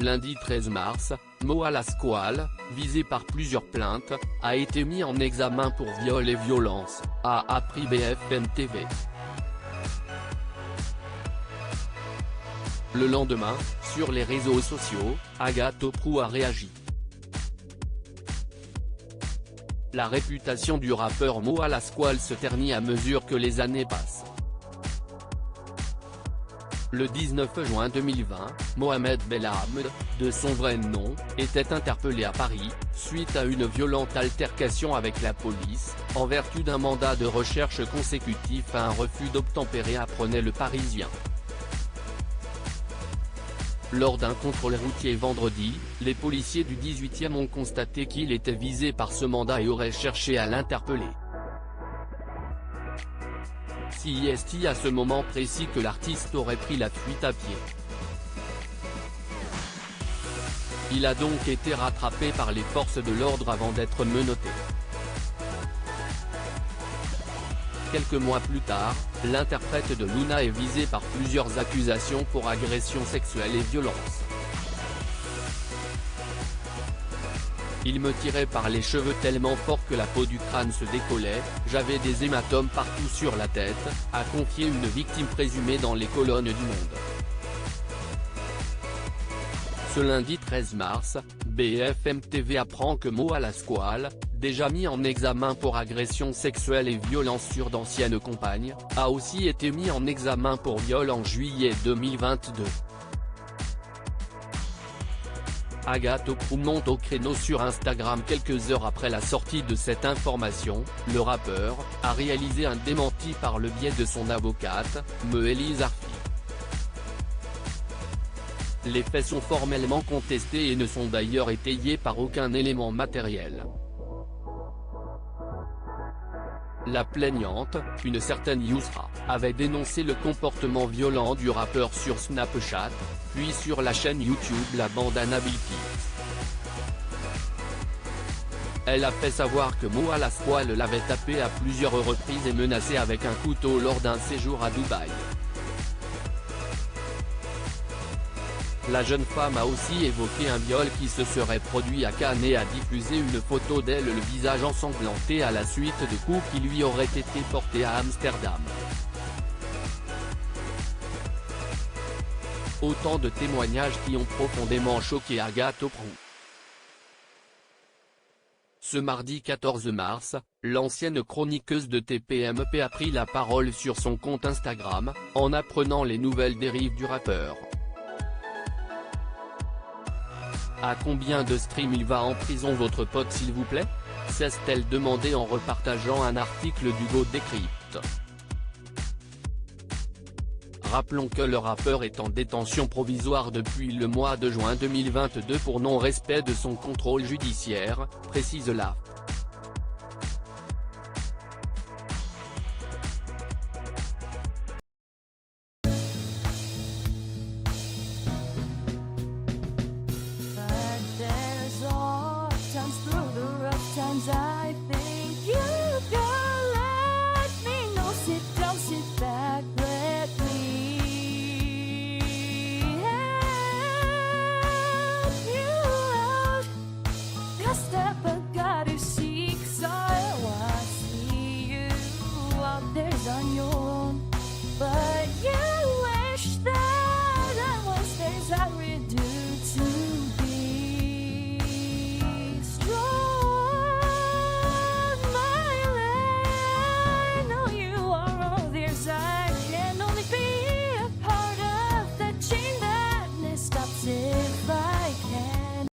lundi 13 mars, Moa Lasquale, visé par plusieurs plaintes, a été mis en examen pour viol et violence, a appris BFM TV. Le lendemain, sur les réseaux sociaux, Agathe Oprou a réagi. La réputation du rappeur Moa Lasquale se ternit à mesure que les années passent. Le 19 juin 2020, Mohamed Belhamd, de son vrai nom, était interpellé à Paris, suite à une violente altercation avec la police, en vertu d'un mandat de recherche consécutif à un refus d'obtempérer, apprenait Le Parisien. Lors d'un contrôle routier vendredi, les policiers du 18e ont constaté qu'il était visé par ce mandat et auraient cherché à l'interpeller. C'est à ce moment précis que l'artiste aurait pris la fuite à pied. Il a donc été rattrapé par les forces de l'ordre avant d'être menotté. Quelques mois plus tard, l'interprète de Luna est visé par plusieurs accusations pour agression sexuelle et violence. Il me tirait par les cheveux tellement fort que la peau du crâne se décollait, j'avais des hématomes partout sur la tête, a confié une victime présumée dans les colonnes du Monde. Ce lundi 13 mars, BFM TV apprend que Moa Lasquale, déjà mis en examen pour agression sexuelle et violence sur d'anciennes compagnes, a aussi été mis en examen pour viol en juillet 2022. Agathe Oprou monte au créneau sur Instagram quelques heures après la sortie de cette information. Le rappeur a réalisé un démenti par le biais de son avocate, Meélise Arfi. Les faits sont formellement contestés et ne sont d'ailleurs étayés par aucun élément matériel. La plaignante, une certaine Yousra, avait dénoncé le comportement violent du rappeur sur Snapchat, puis sur la chaîne YouTube La Bandana Bilkis. Elle a fait savoir que Moa Lasquale l'avait tapé à plusieurs reprises et menacé avec un couteau lors d'un séjour à Dubaï. La jeune femme a aussi évoqué un viol qui se serait produit à Cannes et a diffusé une photo d'elle le visage ensanglanté à la suite de coups qui lui auraient été portés à Amsterdam. Autant de témoignages qui ont profondément choqué Agathe Oprou. Ce mardi 14 mars, l'ancienne chroniqueuse de TPMP a pris la parole sur son compte Instagram, en apprenant les nouvelles dérives du rappeur. À combien de streams il va en prison votre pote s'il vous plaît? S'est-elle demandé en repartageant un article d'Hugo Décrypte. Rappelons que le rappeur est en détention provisoire depuis le mois de juin 2022 pour non-respect de son contrôle judiciaire, précise l'AFP.